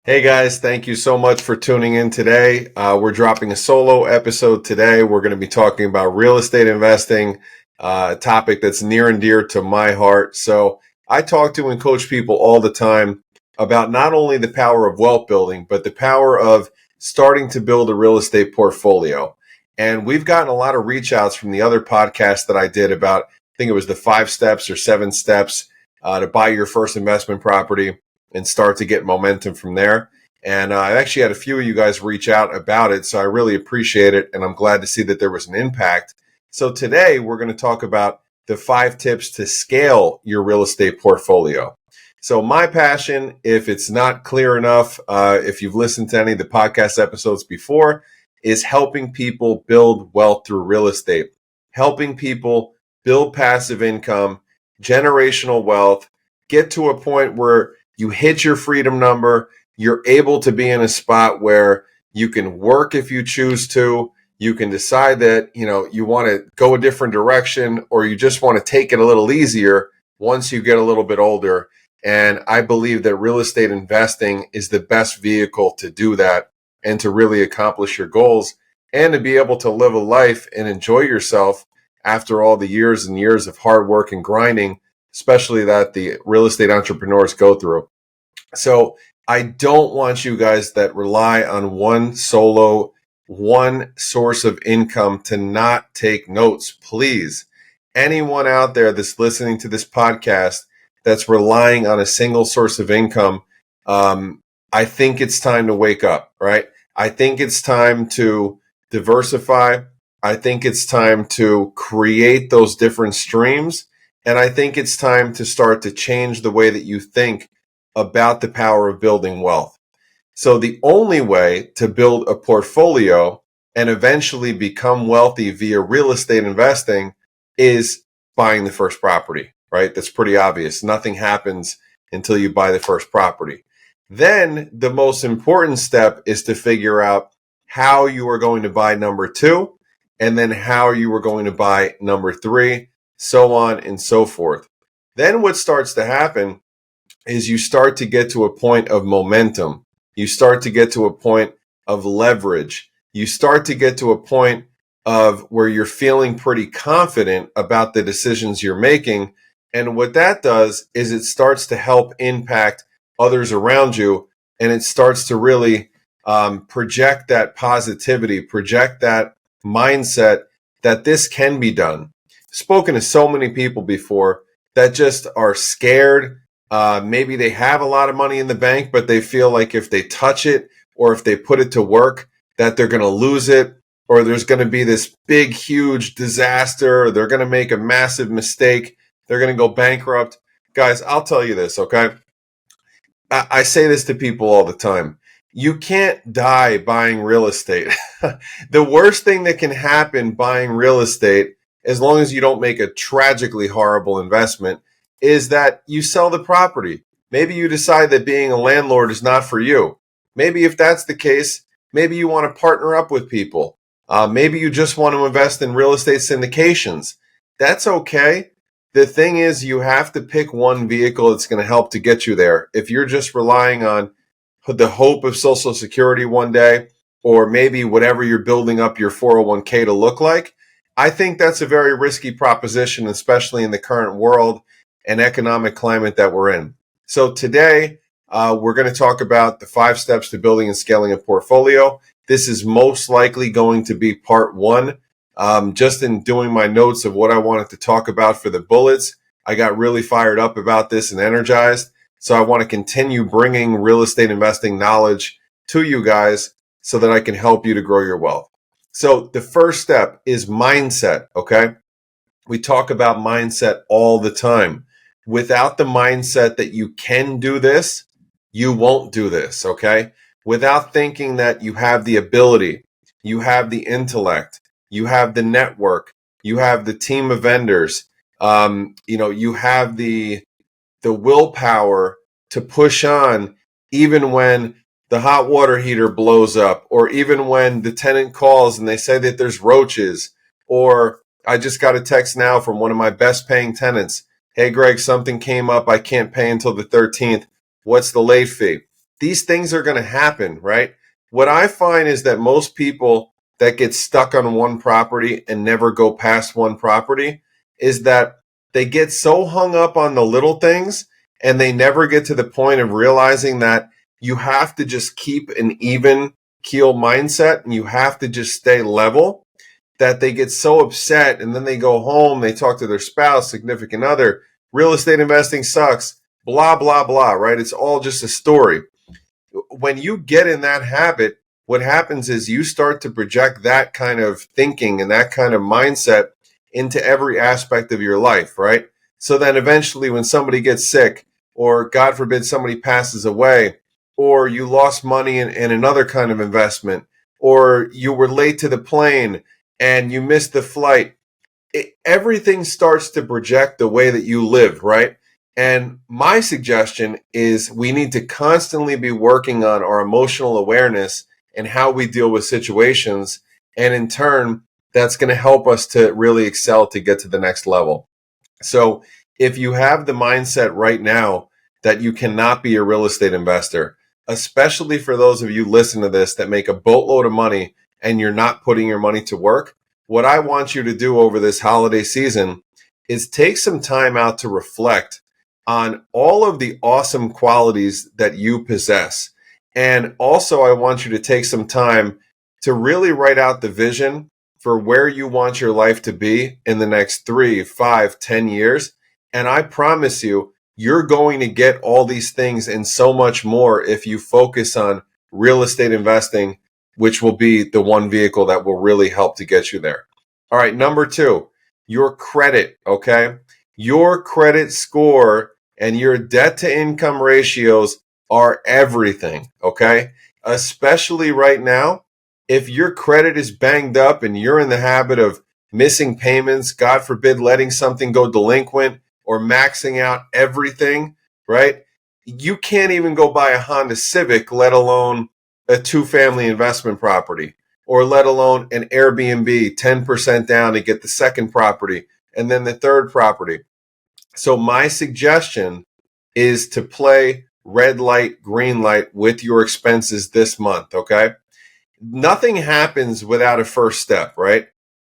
Hey guys, thank you so much for tuning in today. We're dropping a solo episode today. We're going to be talking about real estate investing, a topic that's near and dear to my heart. So I talk to and coach people all the time about not only the power of wealth building, but the power of starting to build a real estate portfolio. And we've gotten a lot of reach outs from the other podcasts that I did about, I think it was the 5 steps or 7 steps to buy your first investment property and start to get momentum from there. And I actually had a few of you guys reach out about it, so I really appreciate it, and I'm glad to see that there was an impact. So today we're going to talk about the 5 tips to scale your real estate portfolio. So my passion, if it's not clear enough, if you've listened to any of the podcast episodes before, is helping people build wealth through real estate, helping people build passive income, generational wealth, get to a point where you hit your freedom number. You're able to be in a spot where you can work if you choose to. You can decide that, you want to go a different direction, or you just want to take it a little easier once you get a little bit older. And I believe that real estate investing is the best vehicle to do that and to really accomplish your goals and to be able to live a life and enjoy yourself after all the years and years of hard work and grinding, especially that the real estate entrepreneurs go through. So I don't want you guys that rely on one source of income to not take notes. Please, anyone out there that's listening to this podcast that's relying on a single source of income, I think it's time to wake up, right? I think it's time to diversify. I think it's time to create those different streams. And I think it's time to start to change the way that you think about the power of building wealth. So the only way to build a portfolio and eventually become wealthy via real estate investing is buying the first property, right? That's pretty obvious. Nothing happens until you buy the first property. Then the most important step is to figure out how you are going to buy number 2, and then how you are going to buy number 3, so on and so forth. Then what starts to happen is you start to get to a point of momentum. You start to get to a point of leverage. You start to get to a point of where you're feeling pretty confident about the decisions you're making. And what that does is it starts to help impact others around you. And it starts to really project that positivity, project that mindset that this can be done. Spoken to so many people before that just are scared. Maybe they have a lot of money in the bank, but they feel like if they touch it or if they put it to work, that they're going to lose it, or there's going to be this big, huge disaster, or they're going to make a massive mistake. They're going to go bankrupt. Guys, I'll tell you this, okay? I say this to people all the time. You can't die buying real estate. The worst thing that can happen buying real estate, as long as you don't make a tragically horrible investment, is that you sell the property. Maybe you decide that being a landlord is not for you. Maybe if that's the case, maybe you want to partner up with people. Maybe you just want to invest in real estate syndications. That's okay. The thing is, you have to pick one vehicle that's going to help to get you there. If you're just relying on the hope of Social Security one day, or maybe whatever you're building up your 401k to look like, I think that's a very risky proposition, especially in the current world and economic climate that we're in. So today, we're going to talk about the 5 steps to building and scaling a portfolio. This is most likely going to be part 1. Just in doing my notes of what I wanted to talk about for the bullets, I got really fired up about this and energized. So I want to continue bringing real estate investing knowledge to you guys so that I can help you to grow your wealth. So the first step is mindset, okay? We talk about mindset all the time. Without the mindset that you can do this, you won't do this, okay? Without thinking that you have the ability, you have the intellect, you have the network, you have the team of vendors, you have the willpower to push on even when the hot water heater blows up, or even when the tenant calls and they say that there's roaches, or I just got a text now from one of my best paying tenants. Hey, Greg, something came up. I can't pay until the 13th. What's the late fee? these things are going to happen, right? What I find is that most people that get stuck on one property and never go past one property is that they get so hung up on the little things and they never get to the point of realizing that you have to just keep an even keel mindset and you have to just stay level, that they get so upset and then they go home, they talk to their spouse, significant other, real estate investing sucks, blah, blah, blah, right? It's all just a story. When you get in that habit, what happens is you start to project that kind of thinking and that kind of mindset into every aspect of your life, right? So then eventually when somebody gets sick, or God forbid somebody passes away, or you lost money in another kind of investment, or you were late to the plane and you missed the flight, everything starts to project the way that you live, right? And my suggestion is we need to constantly be working on our emotional awareness and how we deal with situations. And in turn, that's going to help us to really excel to get to the next level. So if you have the mindset right now that you cannot be a real estate investor, especially for those of you listening to this that make a boatload of money and you're not putting your money to work, what I want you to do over this holiday season is take some time out to reflect on all of the awesome qualities that you possess. And also, I want you to take some time to really write out the vision for where you want your life to be in the next 3, 5, 10 years. And I promise you, you're going to get all these things and so much more if you focus on real estate investing, which will be the one vehicle that will really help to get you there. All right, number 2, your credit, okay? Your credit score and your debt to income ratios are everything, okay? Especially right now, if your credit is banged up and you're in the habit of missing payments, God forbid letting something go delinquent or maxing out everything, right? You can't even go buy a Honda Civic, let alone a 2-family investment property, or let alone an Airbnb 10% down to get the second property and then the third property. So my suggestion is to play red light, green light with your expenses this month, okay? Nothing happens without a first step, right?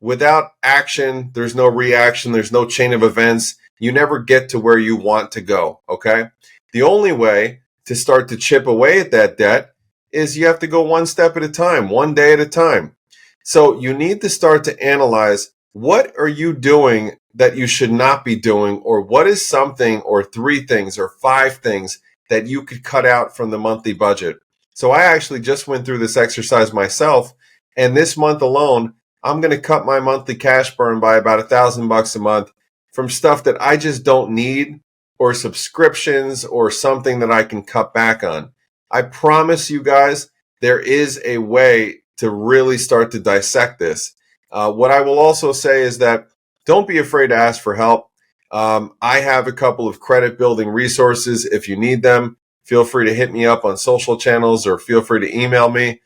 Without action, there's no reaction, there's no chain of events. You never get to where you want to go, okay? The only way to start to chip away at that debt is you have to go one step at a time, one day at a time. So you need to start to analyze, what are you doing that you should not be doing, or what is something or 3 things or 5 things that you could cut out from the monthly budget. So I actually just went through this exercise myself, and this month alone, I'm going to cut my monthly cash burn by about $1,000 a month from stuff that I just don't need, or subscriptions, or something that I can cut back on. I promise you guys, there is a way to really start to dissect this. What I will also say is that don't be afraid to ask for help. I have a couple of credit building resources. If you need them, feel free to hit me up on social channels or feel free to email me.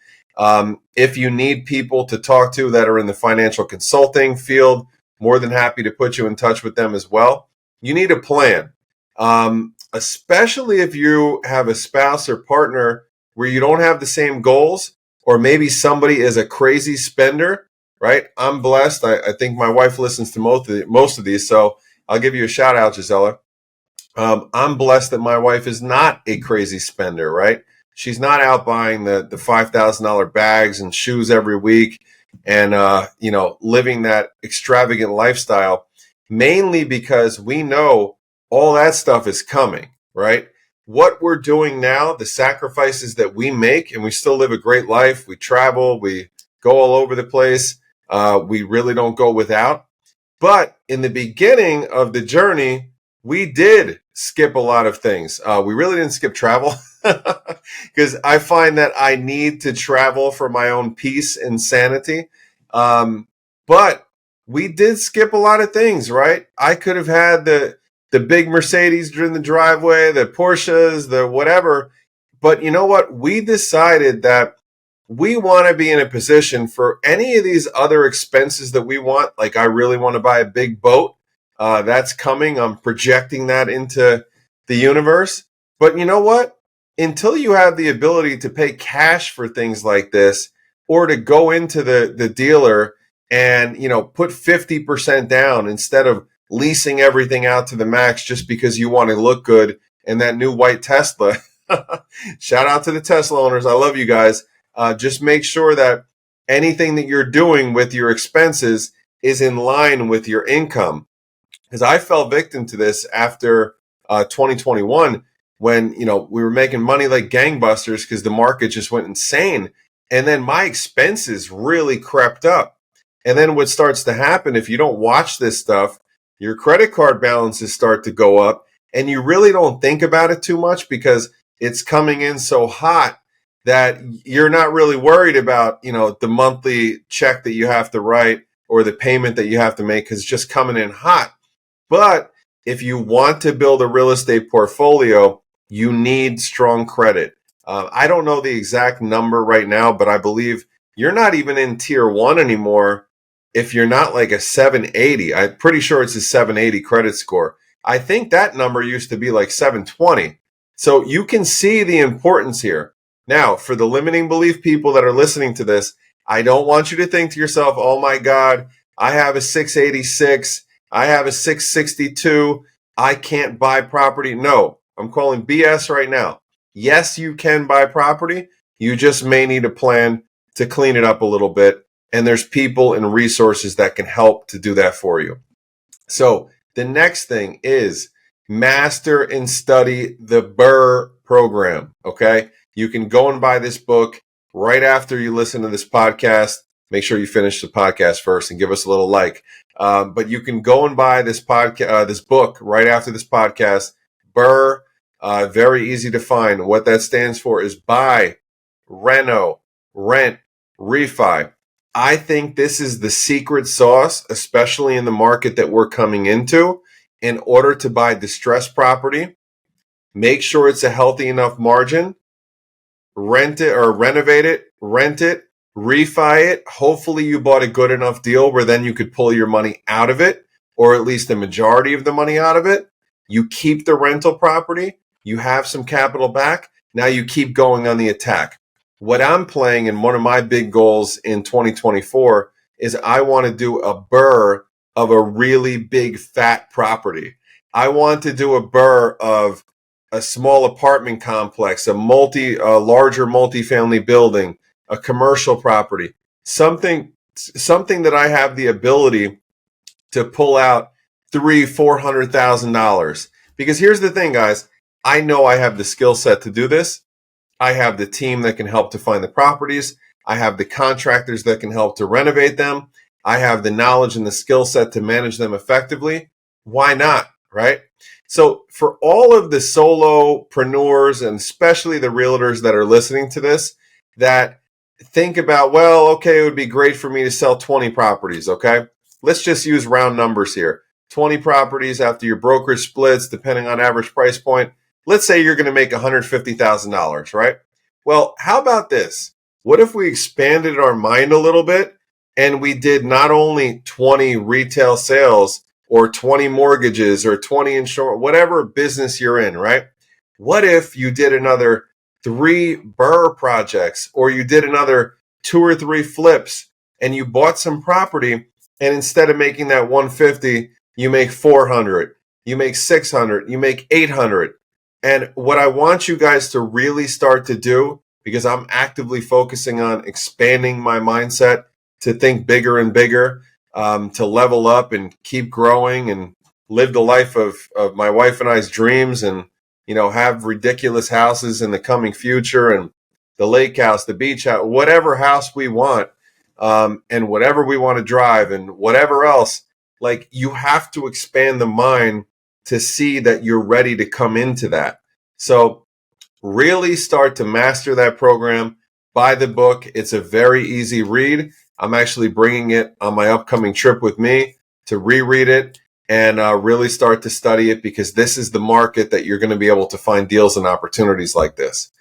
If you need people to talk to that are in the financial consulting field, more than happy to put you in touch with them as well. You need a plan, especially if you have a spouse or partner where you don't have the same goals, or maybe somebody is a crazy spender, right? I'm blessed. I think my wife listens to most of these, so I'll give you a shout out, Gisela. I'm blessed that my wife is not a crazy spender, right? She's not out buying the $5,000 bags and shoes every week and, living that extravagant lifestyle, mainly because we know all that stuff is coming, right? What we're doing now, the sacrifices that we make, and we still live a great life. We travel, we go all over the place. We really don't go without. But in the beginning of the journey, we did skip a lot of things. We really didn't skip travel because I find that I need to travel for my own peace and sanity. But we did skip a lot of things, right? I could have had the big Mercedes in the driveway, the Porsches, the whatever. But you know what? We decided that we want to be in a position for any of these other expenses that we want. Like, I really want to buy a big boat. That's coming. I'm projecting that into the universe. But you know what? until you have the ability to pay cash for things like this, or to go into the dealer and, put 50% down instead of leasing everything out to the max just because you want to look good in that new white Tesla. Shout out to the Tesla owners. I love you guys. Just make sure that anything that you're doing with your expenses is in line with your income. Because I fell victim to this after 2021 when, we were making money like gangbusters because the market just went insane. And then my expenses really crept up. And then what starts to happen if you don't watch this stuff, your credit card balances start to go up, and you really don't think about it too much because it's coming in so hot that you're not really worried about, the monthly check that you have to write or the payment that you have to make because it's just coming in hot. But if you want to build a real estate portfolio, you need strong credit. I don't know the exact number right now, but I believe you're not even in tier 1 anymore if you're not like a 780. I'm pretty sure it's a 780 credit score. I think that number used to be like 720. So you can see the importance here. Now, for the limiting belief people that are listening to this, I don't want you to think to yourself, oh my God, I have a 686, I have a 662, I can't buy property. No, I'm calling BS right now. Yes, you can buy property. You just may need a plan to clean it up a little bit. And there's people and resources that can help to do that for you. So the next thing is master and study the BRRRR program. Okay. You can go and buy this book right after you listen to this podcast. Make sure you finish the podcast first and give us a little like. But you can go and buy this this book right after this podcast. BRRRR, very easy to find. What that stands for is buy, reno, rent, refi. I think this is the secret sauce, especially in the market that we're coming into. In order to buy distressed property, make sure it's a healthy enough margin. Rent it or renovate it, rent it, refi it. Hopefully you bought a good enough deal where then you could pull your money out of it, or at least the majority of the money out of it. You keep the rental property. You have some capital back. Now you keep going on the attack. What I'm playing, and one of my big goals in 2024, is I want to do a BRRRR of a really big fat property. I want to do a BRRRR of a small apartment complex, a larger multifamily building, a commercial property, something that I have the ability to pull out $300,000-$400,000. Because here's the thing, guys, I know I have the skill set to do this. I have the team that can help to find the properties. I have the contractors that can help to renovate them. I have the knowledge and the skill set to manage them effectively. Why not, right? So for all of the solopreneurs, and especially the realtors that are listening to this, that think about, well, okay, it would be great for me to sell 20 properties, okay? Let's just use round numbers here. 20 properties after your brokerage splits, depending on average price point. Let's say you're going to make $150,000, right? Well, how about this? What if we expanded our mind a little bit and we did not only 20 retail sales or 20 mortgages or 20 insurance, whatever business you're in, right? What if you did another 3 BRRRR projects, or you did another 2 or 3 flips, and you bought some property, and instead of making that 150, you make 400, you make 600, you make 800. And what I want you guys to really start to do, because I'm actively focusing on expanding my mindset to think bigger and bigger, to level up and keep growing and live the life of my wife and I's dreams, and, have ridiculous houses in the coming future, and the lake house, the beach house, whatever house we want, and whatever we want to drive, and whatever else. Like, you have to expand the mind to see that you're ready to come into that. So really start to master that program. Buy the book. It's a very easy read. I'm actually bringing it on my upcoming trip with me to reread it and really start to study it, because this is the market that you're going to be able to find deals and opportunities like this.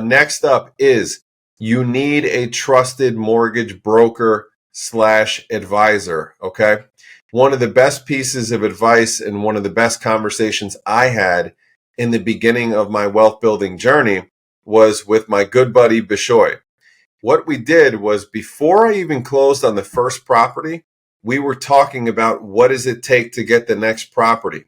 Next up is you need a trusted mortgage broker / advisor. Okay. One of the best pieces of advice and one of the best conversations I had in the beginning of my wealth building journey was with my good buddy Bishoy. What we did was, before I even closed on the first property, we were talking about what does it take to get the next property.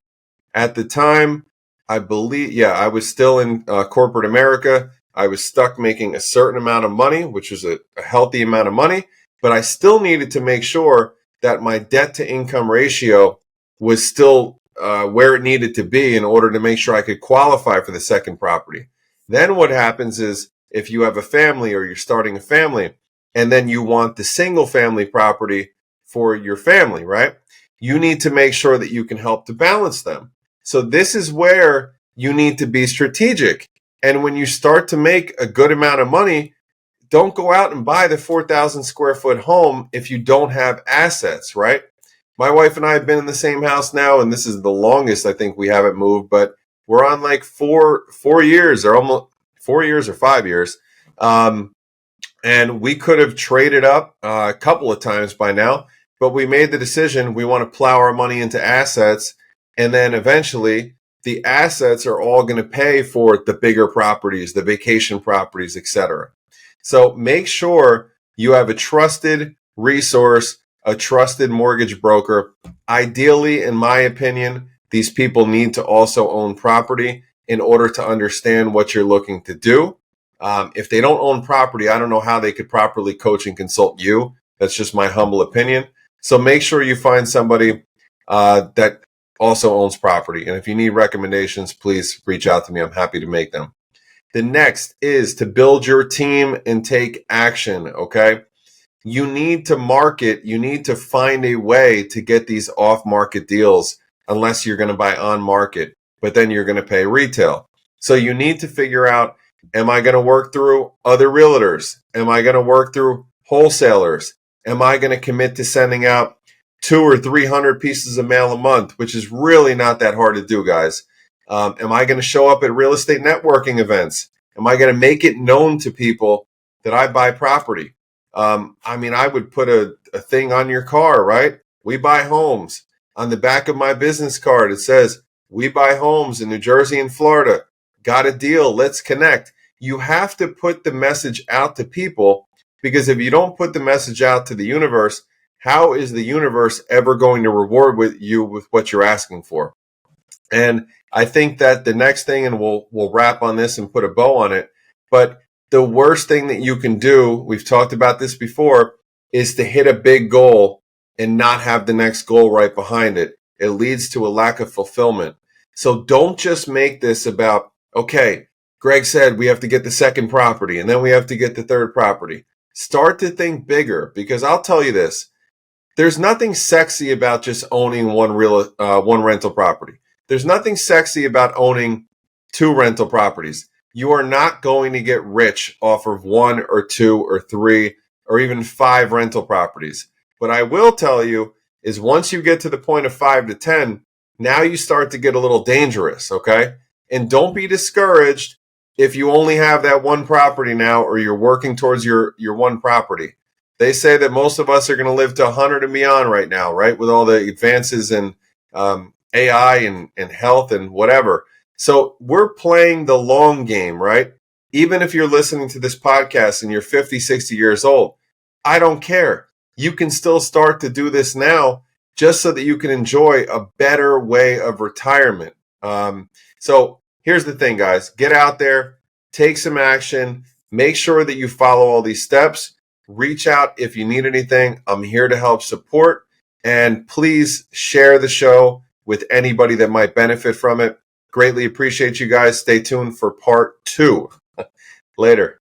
At the time, I believe, I was still in corporate America. I was stuck making a certain amount of money, which was a healthy amount of money, but I still needed to make sure that my debt to income ratio was still where it needed to be in order to make sure I could qualify for the second property. Then what happens is, if you have a family or you're starting a family and then you want the single family property for your family, right? You need to make sure that you can help to balance them. So this is where you need to be strategic. And when you start to make a good amount of money, don't go out and buy the 4,000 square foot home if you don't have assets, right? My wife and I have been in the same house now, and this is the longest I think we haven't moved, but we're on like 4 years, or almost 4 years or 5 years. And we could have traded up a couple of times by now, but we made the decision we want to plow our money into assets. And then eventually the assets are all going to pay for the bigger properties, the vacation properties, etc. So make sure you have a trusted resource, a trusted mortgage broker. Ideally, in my opinion, these people need to also own property in order to understand what you're looking to do. If they don't own property, I don't know how they could properly coach and consult you. That's just my humble opinion. So make sure you find somebody that also owns property. And if you need recommendations, please reach out to me. I'm happy to make them. The next is to build your team and take action, okay? You need to market. You need to find a way to get these off-market deals, unless you're going to buy on market, but then you're going to pay retail. So you need to figure out, am I going to work through other realtors? Am I going to work through wholesalers? Am I going to commit to sending out 200 or 300 pieces of mail a month, which is really not that hard to do, guys? Am I going to show up at real estate networking events? Am I going to make it known to people that I buy property? I would put a thing on your car, right? We buy homes. On the back of my business card, it says, we buy homes in New Jersey and Florida. Got a deal. Let's connect. You have to put the message out to people, because if you don't put the message out to the universe, how is the universe ever going to reward you with what you're asking for? And I think that the next thing, and we'll wrap on this and put a bow on it, but the worst thing that you can do, we've talked about this before, is to hit a big goal and not have the next goal right behind it. It leads to a lack of fulfillment. So don't just make this about, okay, Greg said we have to get the second property and then we have to get the third property. Start to think bigger, because I'll tell you this, there's nothing sexy about just owning one rental property. There's nothing sexy about owning 2 rental properties. You are not going to get rich off of 1 or 2 or 3 or even 5 rental properties. But I will tell you is, once you get to the point of 5 to 10, now you start to get a little dangerous, okay? And don't be discouraged if you only have that one property now, or you're working towards your one property. They say that most of us are going to live to 100 and beyond right now, right? With all the advances in AI and health and whatever. So we're playing the long game, right? Even if you're listening to this podcast and you're 50, 60 years old, I don't care. You can still start to do this now, just so that you can enjoy a better way of retirement. So here's the thing, guys. Get out there, take some action, make sure that you follow all these steps. Reach out if you need anything. I'm here to help support. And please share the show with anybody that might benefit from it. Greatly appreciate you guys. Stay tuned for part 2. Later.